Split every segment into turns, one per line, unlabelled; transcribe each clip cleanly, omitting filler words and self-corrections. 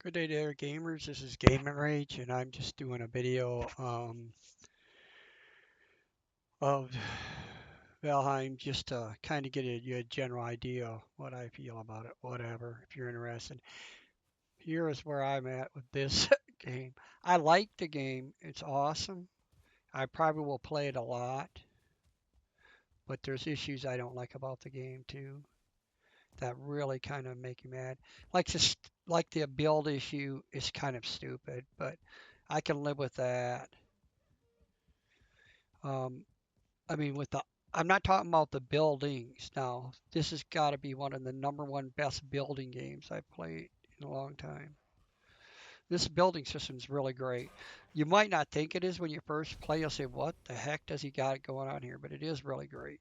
Good day there, gamers. This is GamenRage, and I'm just doing a video of Valheim just to kind of get a general idea of what I feel about it, whatever, if you're interested. Here is where I'm at with this game. I like the game, it's awesome. I probably will play it a lot, but there's issues I don't like about the game too that really kind of make you mad. Like the build issue is kind of stupid, but I can live with that. Um, I mean, I'm not talking about the buildings now. This has got to be one of the number one best building games I've played in a long time. This building system is really great. You might not think it is when you first play. You'll say, "What the heck does he got going on here?" But it is really great.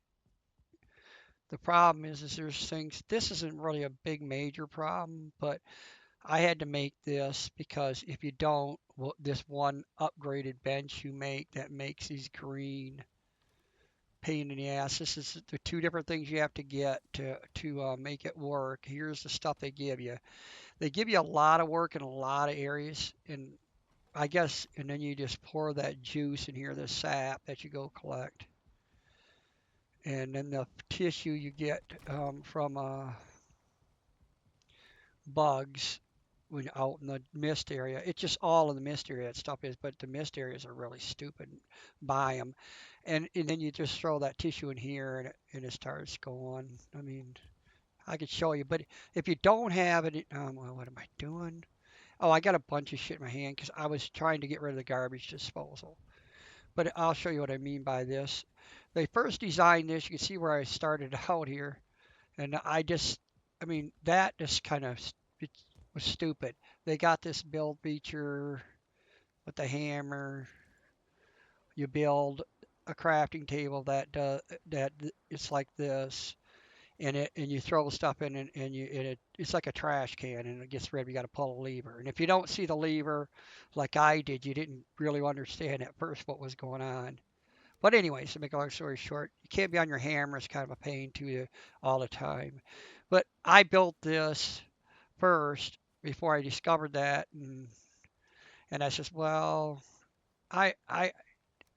The problem is there's things. This isn't really a big major problem, but I had to make this because if you don't, well, this one upgraded bench you make that makes these green pain in the ass. This is the two different things you have to get to make it work. Here's the stuff they give you. They give you a lot of work in a lot of areas, and I guess, and then you just pour that juice in here, the sap that you go collect, and then the tissue you get from bugs when you're out in the mist area. It's just all in the mist area that stuff is, but the mist areas are really stupid. Buy them, and then you just throw that tissue in here, and it starts going. I mean, I could show you, but if you don't have it, well, what am I doing? Oh, I got a bunch of shit in my hand because I was trying to get rid of the garbage disposal. But I'll show you what I mean by this. They first designed this. You can see where I started out here, and I mean, that just kind of it was stupid. They got this build feature with the hammer. You build a crafting table that it's like this, and you throw stuff in it's like a trash can and it gets rid. You got to pull a lever, and if you don't see the lever, like I did, you didn't really understand at first what was going on. But anyways, to make a long story short, you can't be on your hammer. It's kind of a pain to you all the time. But I built this first before I discovered that, and I says, well, I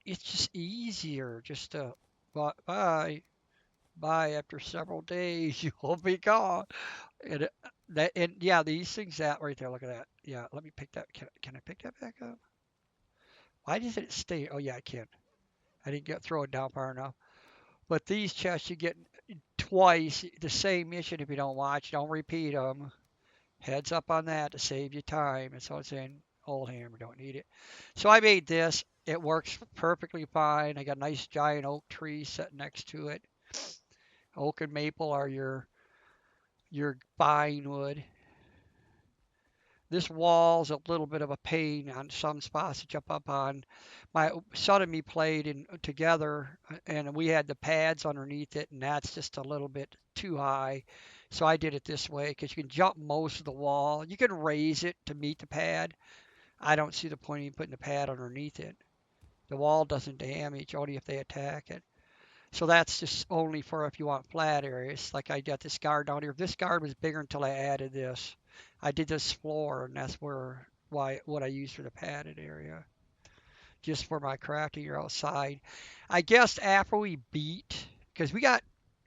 it's just easier just to buy after several days you will be gone. And and yeah, these things that right there. Look at that. Yeah, let me pick that. Can I pick that back up? Why does it stay? Oh yeah, I can. I didn't get throw it down far enough. But these chests you get twice the same mission if you don't watch. Don't repeat them. Heads up on that to save you time. And so it's in old hammer. Don't need it. So I made this. It works perfectly fine. I got a nice giant oak tree set next to it. Oak and maple are your pine wood. This wall's a little bit of a pain on some spots to jump up on. My son and me played together, and we had the pads underneath it, and that's just a little bit too high. So I did it this way because you can jump most of the wall. You can raise it to meet the pad. I don't see the point in putting the pad underneath it. The wall doesn't damage, only if they attack it. So that's just only for if you want flat areas. Like I got this guard down here. This guard was bigger until I added this. I did this floor, and that's where why what I use for the padded area, just for my crafting or outside. I guess after we beat, because we got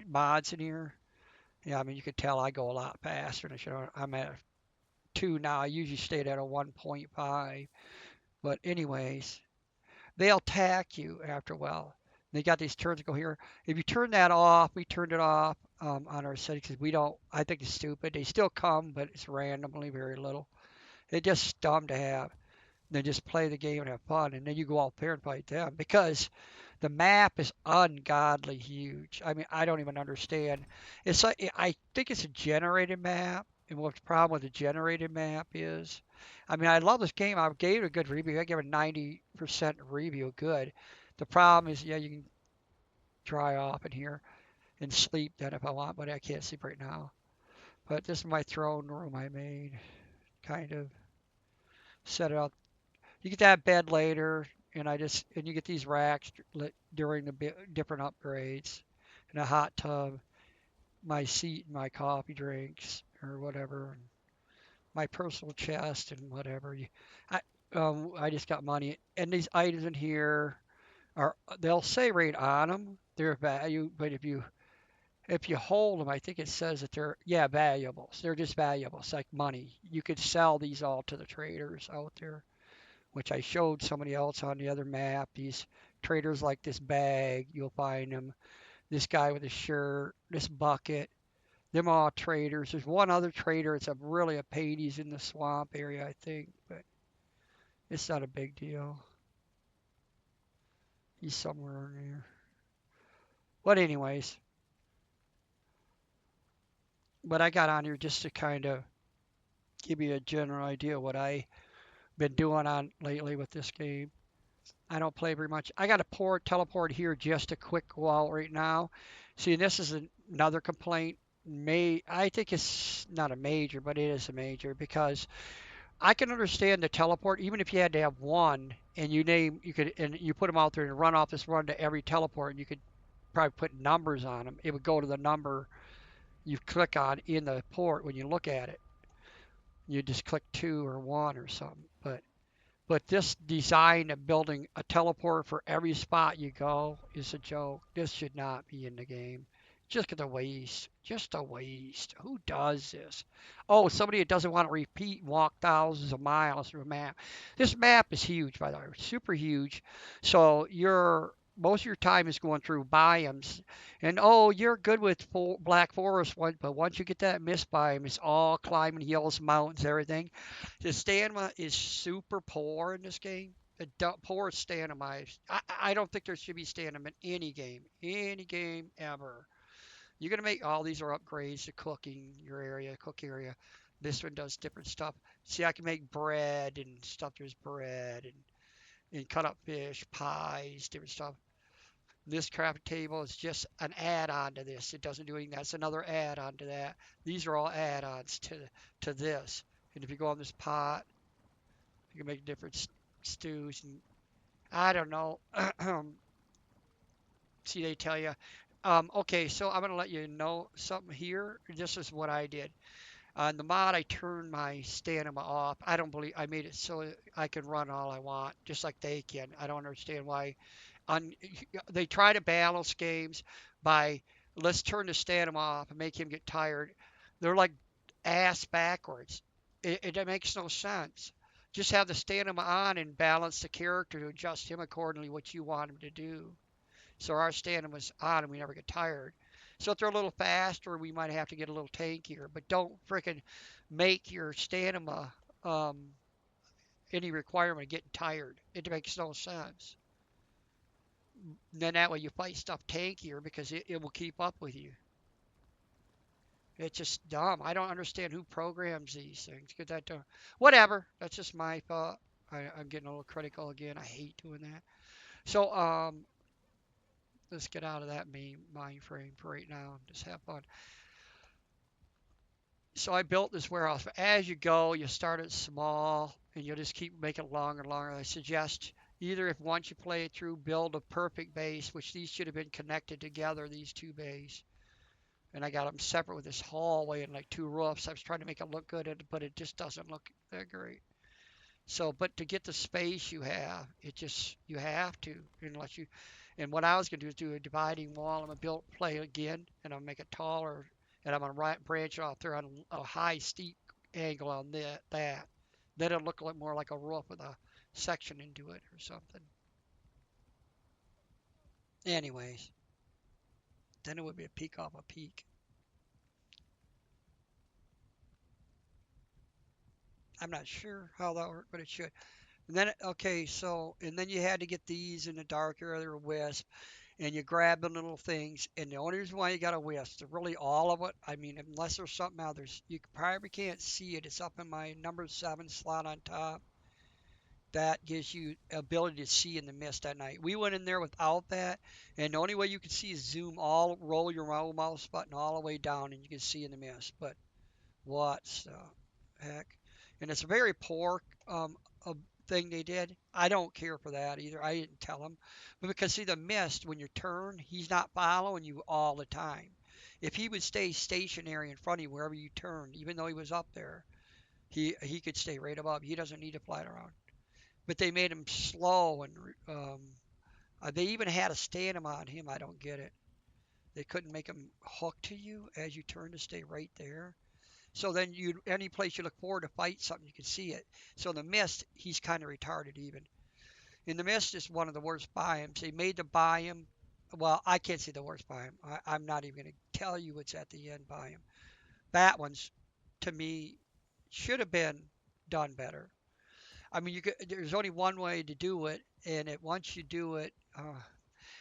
mods in here. Yeah, I mean you could tell I go a lot faster than I should. I'm at 2 now. I usually stayed at a 1.5. But anyways, they'll attack you after a while. They got these turns to go here. If you turn that off, we turned it off on our settings because we don't. I think it's stupid. They still come, but it's randomly very little. It's just dumb to have. Then just play the game and have fun, and then you go out there and fight them because the map is ungodly huge. I mean, I don't even understand. It's like I think it's a generated map, and what the problem with the generated map is. I mean, I love this game. I gave it a good review. I gave it a 90% review. Good. The problem is, yeah, you can dry off in here and sleep then if I want, but I can't sleep right now. But this is my throne room I made. Kind of set it up. You get that bed later, and you get these racks during the different upgrades, and a hot tub, my seat, and my coffee drinks or whatever. my personal chest and whatever. I I just got money, and these items in here are they'll say right on them their value, but if you hold them, I think it says that they're yeah valuables. They're just valuable. It's like money. You could sell these all to the traders out there, which I showed somebody else on the other map. These traders like this bag, you'll find them. This guy with a shirt, this bucket. Them all traders. There's one other trader. It's a really a pain. He's in the swamp area, I think, but it's not a big deal. He's somewhere in there. But anyways, but I got on here just to kind of give you a general idea what I been doing on lately with this game. I don't play very much. I got a teleport here just a quick go out right now. See, this is another complaint. I think it's not a major, but it is a major because I can understand the teleport, even if you had to have one and you could and you put them out there and run off this run to every teleport, and you could probably put numbers on them. It would go to the number you click on in the port when you look at it. You just click two or one or something. But this design of building a teleport for every spot you go is a joke. This should not be in the game. Just a waste. Just a waste. Who does this? Oh, somebody that doesn't want to repeat and walk thousands of miles through a map. This map is huge, by the way, super huge. So most of your time is going through biomes, and oh, you're good with Black Forest one, but once you get that mist biome, it's all climbing hills, mountains, everything. The stamina is super poor in this game. The poor stamina. I don't think there should be stamina in any game ever. You're gonna make all these are upgrades to cook area. This one does different stuff. See, I can make bread and stuff. There's bread and cut up fish, pies, different stuff. This craft table is just an add-on to this. It doesn't do anything. That's another add-on to that. These are all add-ons to this. And if you go on this pot, you can make different stews and I don't know. See, they tell you. Okay, so I'm gonna let you know something here. This is what I did. On the mod, I turned my stamina off. I don't believe I made it so I can run all I want, just like they can. I don't understand why. On they try to balance games by let's turn the stamina off and make him get tired. They're like ass backwards. It makes no sense. Just have the stamina on and balance the character to adjust him accordingly what you want him to do. So our stamina was on and we never get tired. So if they're a little faster, we might have to get a little tankier. But don't frickin' make your stamina um, any requirement of getting tired. It makes no sense. Then that way you fight stuff tankier because it will keep up with you. It's just dumb. I don't understand who programs these things. Get that done. Whatever. That's just my thought. I'm getting a little critical again. I hate doing that. So let's get out of that mind frame for right now. Just have fun. So I built this warehouse. As you go, you start it small and you'll just keep making it longer and longer. I suggest either if once you play it through, build a perfect base, which these should have been connected together, these two bays. And I got them separate with this hallway and like two roofs. I was trying to make it look good, but it just doesn't look that great. So, but to get the space you have, you have to, unless you, and what I was going to do is do a dividing wall. I'm going to build play again, and I'll make it taller, and I'm going to branch off there on a high, steep angle on that. Then it'll look like more like a roof with a section into it or something. Anyways, then it would be a peak off a peak. I'm not sure how that worked, but it should. And then, okay, so, and then you had to get these in the dark area, or wisp, and you grab the little things. And the only reason why you got a wisp, really all of it, I mean, unless there's something out there, you probably can't see it. It's up in my number 7 slot on top. That gives you ability to see in the mist at night. We went in there without that, and the only way you can see is roll your mouse button all the way down, and you can see in the mist. But what the heck? And it's a very poor a thing they did. I don't care for that either. I didn't tell him. But because see the mist, when you turn, he's not following you all the time. If he would stay stationary in front of you wherever you turned, even though he was up there, He could stay right above. He doesn't need to fly around. But they made him slow and they even had a stand on him. I don't get it. They couldn't make him hook to you as you turn to stay right there. So then you any place you look forward to fight something, you can see it. So in the mist, he's kind of retarded even. In the mist is one of the worst biomes. They made the biome. Well, I can't say the worst biome. I'm not even going to tell you what's at the end biome. That one's to me should have been done better. I mean, there's only one way to do it, and once you do it,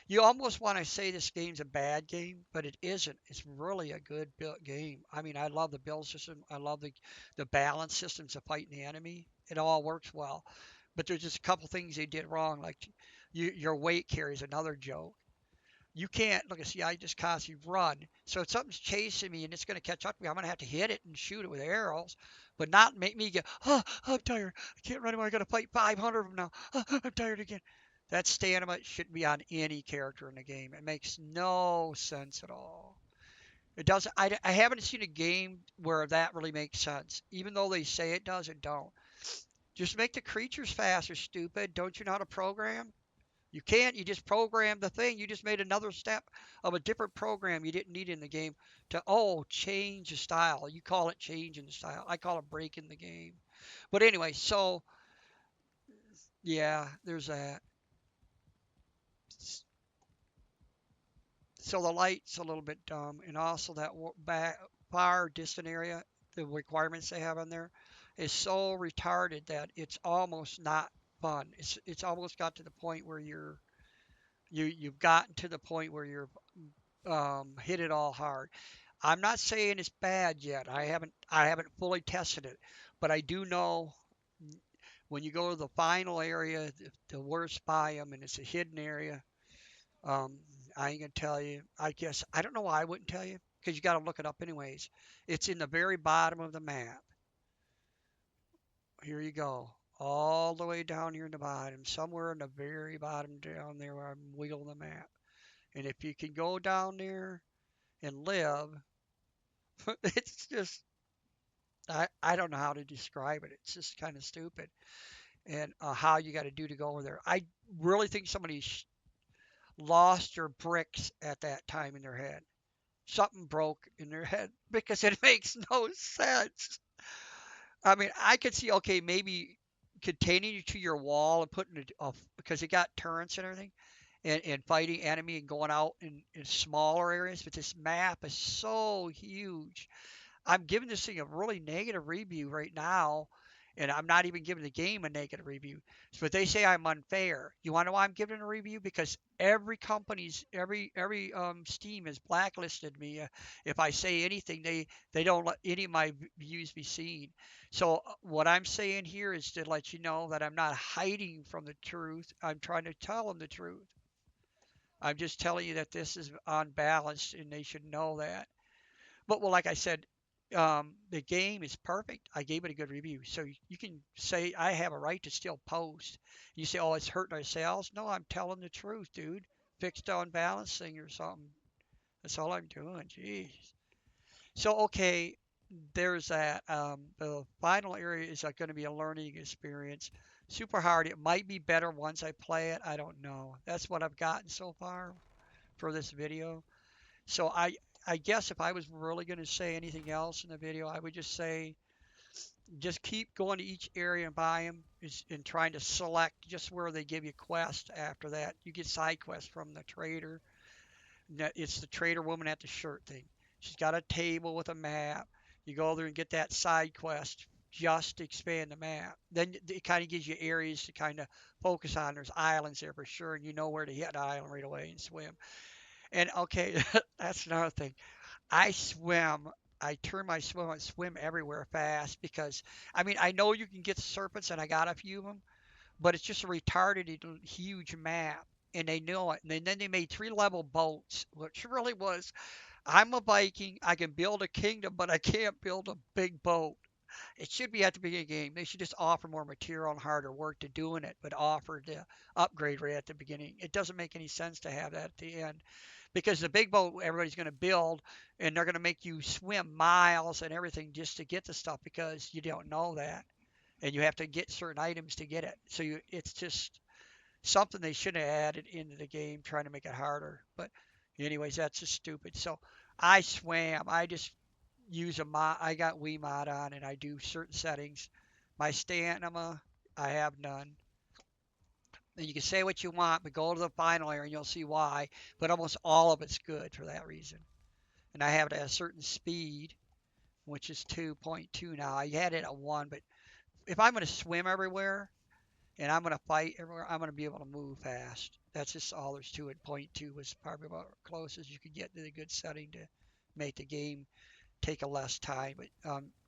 you almost want to say this game's a bad game, but it isn't. It's really a good built game. I mean, I love the build system. I love the balance systems of fighting the enemy. It all works well, but there's just a couple things they did wrong. Like your weight carry is another joke. You can't look and see. I just constantly run. So if something's chasing me and it's going to catch up to me, I'm going to have to hit it and shoot it with arrows, but not make me get, oh, I'm tired. I can't run anymore. I got to fight 500 of them now. Oh, I'm tired again. That stamina shouldn't be on any character in the game. It makes no sense at all. It doesn't. I haven't seen a game where that really makes sense. Even though they say it does, it don't. Just make the creatures faster, stupid. Don't you know how to program? You can't. You just program the thing. You just made another step of a different program you didn't need in the game to, oh, change the style. You call it changing the style. I call it breaking the game. But anyway, so yeah, there's that. So the light's a little bit dumb, and also that back far distant area, the requirements they have on there is so retarded that it's almost not fun. It's almost got to the point where you've gotten to the point where you're hit it all hard. I'm not saying it's bad yet. I haven't fully tested it, but I do know when you go to the final area, the worst biome, and it's a hidden area. Um, I ain't gonna tell you. I guess I don't know why I wouldn't tell you because you got to look it up anyways. It's in the very bottom of the map. Here you go. All the way down here in the bottom, somewhere in the very bottom down there where I'm wiggling the map. And if you can go down there and live, it's just I don't know how to describe it. It's just kind of stupid. And how you got to do to go over there. I really think somebody lost their bricks at that time in their head. Something broke in their head because it makes no sense. I mean, I could see, okay, maybe containing you to your wall and putting it off because it got turrets and everything and fighting enemy and going out in smaller areas. But this map is so huge. I'm giving this thing a really negative review right now, and I'm not even giving the game a negative review. But they say I'm unfair. You want to know why I'm giving it a review? Because every Steam has blacklisted me. If I say anything, they don't let any of my views be seen. So what I'm saying here is to let you know that I'm not hiding from the truth. I'm trying to tell them the truth. I'm just telling you that this is unbalanced, and they should know that. But well, like I said, the game is perfect. I gave it a good review, so you can say I have a right to still post. You say, "Oh, it's hurting our sales." No, I'm telling the truth, dude. Fixed on balancing or something. That's all I'm doing. Jeez. So okay, there's that. The final area is going to be a learning experience. Super hard. It might be better once I play it. I don't know. That's what I've gotten so far for this video. So I guess if I was really going to say anything else in the video, I would just say just keep going to each area and buy them and trying to select just where they give you quests after that. You get side quests from the trader. It's the trader woman at the shirt thing. She's got a table with a map. You go there and get that side quest just to expand the map. Then it kind of gives you areas to kind of focus on. There's islands there for sure, and you know where to hit the island right away and swim. And okay, that's another thing. I swim. I turn my swim and swim everywhere fast because I mean I know you can get serpents and I got a few of them, but it's just a retarded huge map and they know it. And then they made 3 level boats, which really was I'm a Viking. I can build a kingdom, but I can't build a big boat. It should be at the beginning of the game. They should just offer more material and harder work to doing it, but offer the upgrade right at the beginning. It doesn't make any sense to have that at the end because the big boat everybody's going to build, and they're going to make you swim miles and everything just to get the stuff because you don't know that, and you have to get certain items to get it. So it's just something they should have added into the game, trying to make it harder. But anyways, that's just stupid. So I swam. I just use a mod. I got Wii mod on, and I do certain settings. My stamina, I have none. And you can say what you want, but go to the final area and you'll see why. But almost all of it's good for that reason. And I have it at a certain speed, which is 2.2 now. I had it at 1, but if I'm going to swim everywhere and I'm going to fight everywhere, I'm going to be able to move fast. That's just all there's to it. Point 2 was probably about close as you could get to the good setting to make the game take a less time, but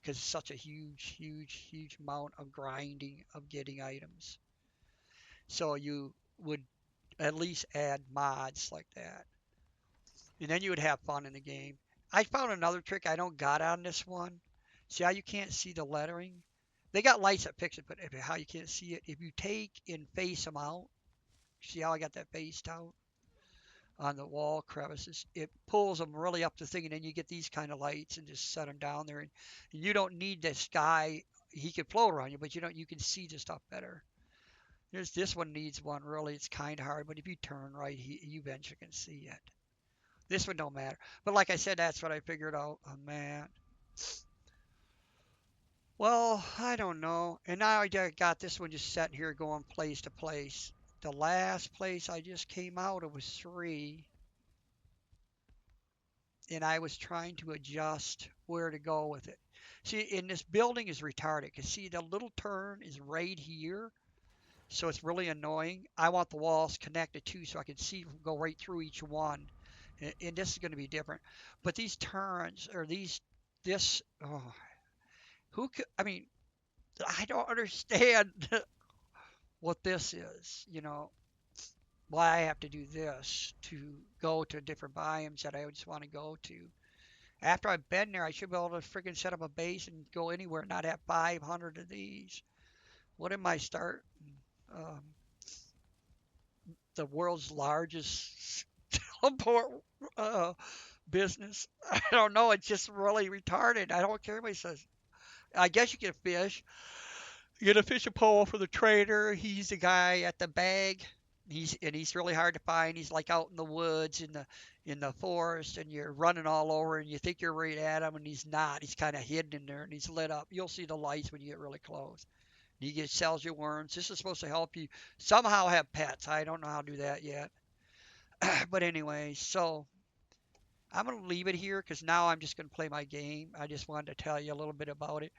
because it's such a huge amount of grinding of getting items. So you would at least add mods like that, and then you would have fun in the game. I found another trick I don't got on this one. See how you can't see the lettering? They got lights that fix it, but how you can't see it, if you take and face them out, see how I got that faced out on the wall crevices? It pulls them really up the thing, and then you get these kind of lights and just set them down there. And you don't need this guy. He can float around you, but you can see the stuff better. There's this one needs one really. It's kind of hard, but if you turn right, you eventually can see it. This one don't matter. But like I said, that's what I figured out. Oh man. Well, I don't know. And now I got this one just sitting here going place to place. The last place I just came out, it was 3, and I was trying to adjust where to go with it. See, and this building is retarded because see, the little turn is right here, so it's really annoying. I want the walls connected too, so I can see go right through each one. And this is going to be different. But these turns or this, oh, who could? I mean, I don't understand what this is. Why I have to do this to go to different biomes that I just want to go to. After I've been there, I should be able to freaking set up a base and go anywhere and not have 500 of these. What am I starting? Um, the world's largest teleport uh, business. I don't know. It's just really retarded. I don't care what he says. I guess you can fish. You get a fishing pole for the trader. He's the guy at the bag. He's really hard to find. He's like out in the woods in the forest, and you're running all over, and you think you're right at him, and he's not. He's kind of hidden in there, and he's lit up. You'll see the lights when you get really close. He sells you worms. This is supposed to help you somehow have pets. I don't know how to do that yet. But anyway, so I'm gonna leave it here because now I'm just gonna play my game. I just wanted to tell you a little bit about it.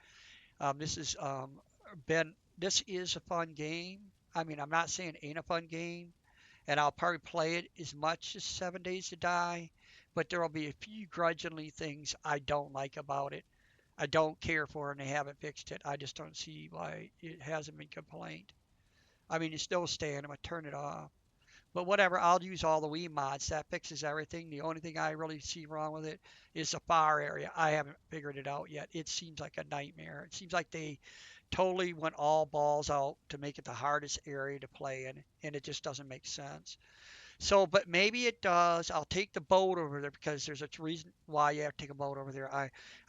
This is Ben. This is a fun game. I mean, I'm not saying it ain't a fun game, and I'll probably play it as much as 7 Days to Die, but there will be a few grudgingly things I don't like about it. I don't care for, and they haven't fixed it. I just don't see why it hasn't been complained. I mean, it's still staying. I'm gonna turn it off. But whatever, I'll use all the Wii mods. That fixes everything. The only thing I really see wrong with it is the far area. I haven't figured it out yet. It seems like a nightmare. It seems like they totally went all balls out to make it the hardest area to play in, and it just doesn't make sense. So, but maybe it does. I'll take the boat over there because there's a reason why you have to take a boat over there.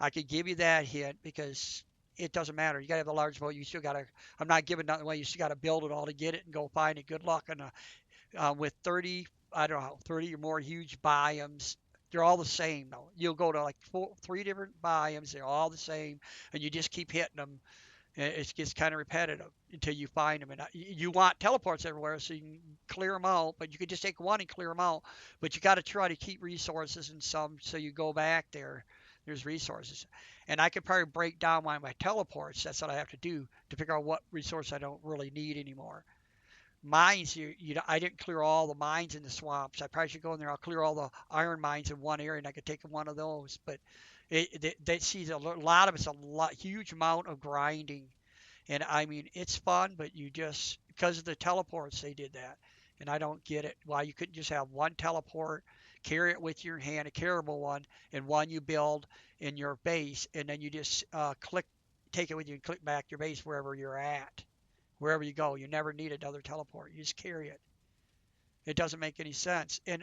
I could give you that hint because it doesn't matter. You gotta have a large boat. You still gotta. I'm not giving nothing away. You still gotta build it all to get it and go find it. Good luck. And with 30, I don't know, 30 or more huge biomes. They're all the same though. You'll go to like 3 different biomes. They're all the same, and you just keep hitting them. It gets kind of repetitive until you find them. And you want teleports everywhere so you can clear them out, but you could just take one and clear them out. But you got to try to keep resources in some so you go back there. There's resources. And I could probably break down my teleports. That's what I have to do to figure out what resource I don't really need anymore. Mines, I didn't clear all the mines in the swamps. I probably should go in there. I'll clear all the iron mines in one area, and I could take one of those. But that sees a lot of it's huge amount of grinding, and I mean it's fun, but you just because of the teleports they did that, and I don't get it why you couldn't just have one teleport, carry it with your hand, a carryable one, and one you build in your base, and then you just take it with you and click back your base wherever you're at. Wherever you go, you never need another teleport. You just carry it. It doesn't make any sense. And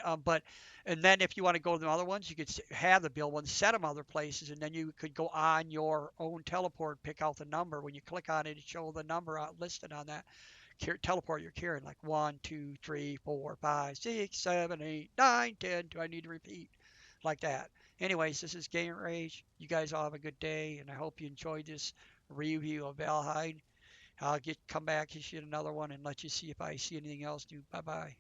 then if you want to go to the other ones, you could have the build ones, set them other places, and then you could go on your own teleport, pick out the number. When you click on it, it show the number out listed on that teleport you're carrying, like 1, 2, 3, 4, 5, 6, 7, 8, 9, 10. Do I need to repeat? Like that. Anyways, this is Game Rage. You guys all have a good day, and I hope you enjoyed this review of Valheim. I'll come back, issue another one, and let you see if I see anything else new. Bye bye.